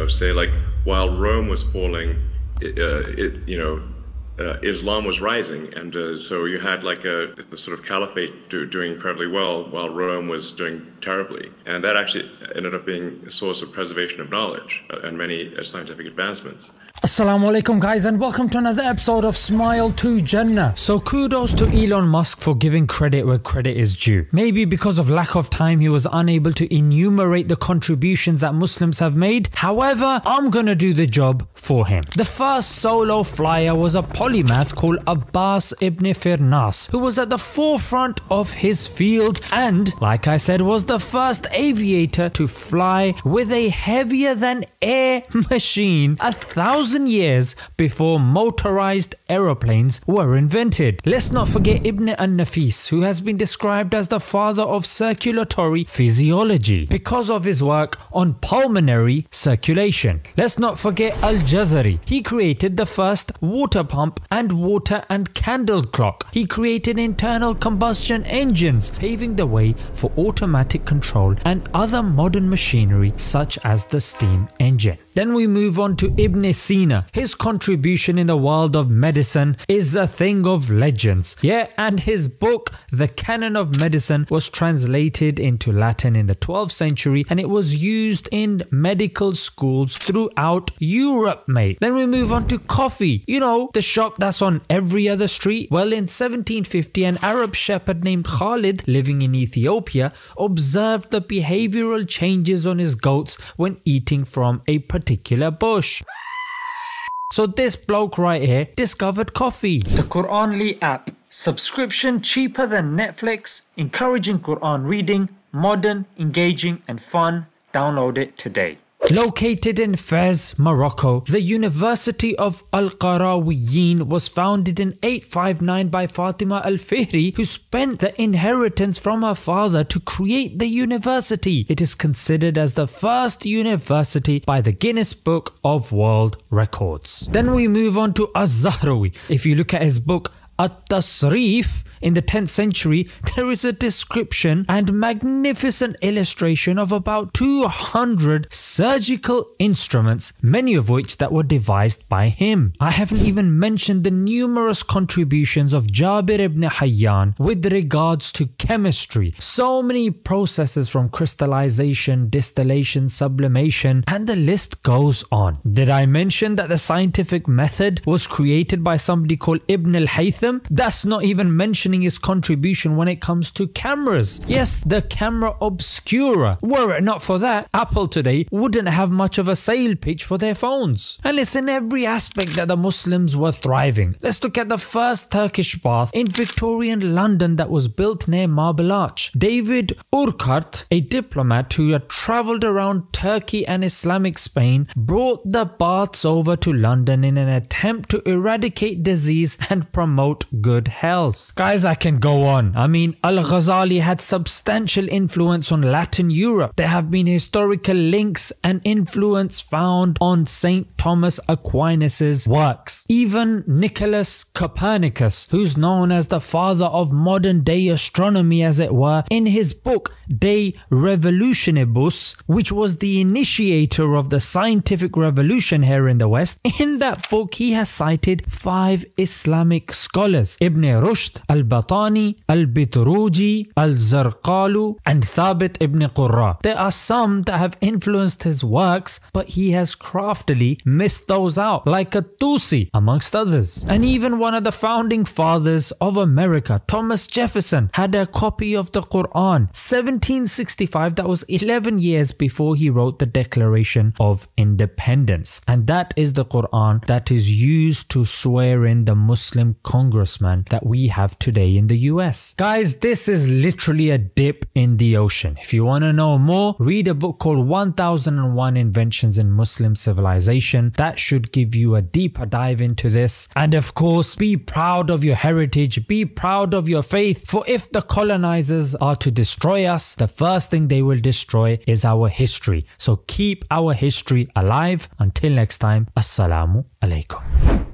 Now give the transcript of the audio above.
say like while Rome was falling, Islam was rising, and so you had like the sort of caliphate doing incredibly well while Rome was doing terribly, and that actually ended up being a source of preservation of knowledge and many scientific advancements. Assalamu alaikum guys, and welcome to another episode of Smile to Jannah. So kudos to Elon Musk for giving credit where credit is due. Maybe because of lack of time he was unable to enumerate the contributions that Muslims have made. However, I'm gonna do the job for him. The first solo flyer was a polymath called Abbas ibn Firnas, who was at the forefront of his field and, like I said, was the first aviator to fly with a heavier than air machine 1,000 years before motorized aeroplanes were invented. Let's not forget Ibn al-Nafis, who has been described as the father of circulatory physiology because of his work on pulmonary circulation. Let's not forget Al-Jazari. He created the first water pump and water and candle clock. He created internal combustion engines, paving the way for automatic control and other modern machinery such as the steam engine. Then we move on to Ibn Sina. His contribution in the world of medicine is a thing of legends. Yeah, and his book, The Canon of Medicine, was translated into Latin in the 12th century and it was used in medical schools throughout Europe, mate. Then we move on to coffee. You know, the shop that's on every other street. Well, in 1750, an Arab shepherd named Khalid, living in Ethiopia, observed the behavioral changes on his goats when eating from a particular bush. So this bloke right here discovered coffee. The Quranly app. Subscription cheaper than Netflix. Encouraging Quran reading. Modern, engaging and fun. Download it today. Located in Fez, Morocco, the University of Al-Qarawiyyin was founded in 859 by Fatima al-Fihri, who spent the inheritance from her father to create the university. It is considered as the first university by the Guinness Book of World Records. Then we move on to Az-Zahrawi. If you look at his book At-Tasrif, in the 10th century, there is a description and magnificent illustration of about 200 surgical instruments, many of which that were devised by him. I haven't even mentioned the numerous contributions of Jabir ibn Hayyan with regards to chemistry. So many processes from crystallization, distillation, sublimation, and the list goes on. Did I mention that the scientific method was created by somebody called Ibn al-Haytham? That's not even mentioning his contribution when it comes to cameras. Yes, the camera obscura. Were it not for that, Apple today wouldn't have much of a sale pitch for their phones. And it's in every aspect that the Muslims were thriving. Let's look at the first Turkish bath in Victorian London that was built near Marble Arch. David Urquhart, a diplomat who had travelled around Turkey and Islamic Spain, brought the baths over to London in an attempt to eradicate disease and promote good health. Guys, I can go on. I mean, Al-Ghazali had substantial influence on Latin Europe. There have been historical links and influence found on St. Thomas Aquinas's works. Even Nicholas Copernicus, who's known as the father of modern day astronomy as it were, in his book De Revolutionibus, which was the initiator of the scientific revolution here in the West, in that book he has cited 5 Islamic scholars: Ibn Rushd, Al-Batani, Al-Bitruji, Al-Zarqalu and Thabit ibn Qurra. There are some that have influenced his works, but he has craftily missed those out, like At-Tusi amongst others. And even one of the founding fathers of America, Thomas Jefferson, had a copy of the Quran, 1765, that was 11 years before he wrote the Declaration of Independence. And that is the Quran that is used to swear in the Muslim congressman that we have today in the US. Guys, this is literally a dip in the ocean. If you want to know more, read a book called 1001 Inventions in Muslim Civilization. That should give you a deeper dive into this. And of course, be proud of your heritage, be proud of your faith, for if the colonizers are to destroy us, the first thing they will destroy is our history. So keep our history alive. Until next time, Assalamu alaikum.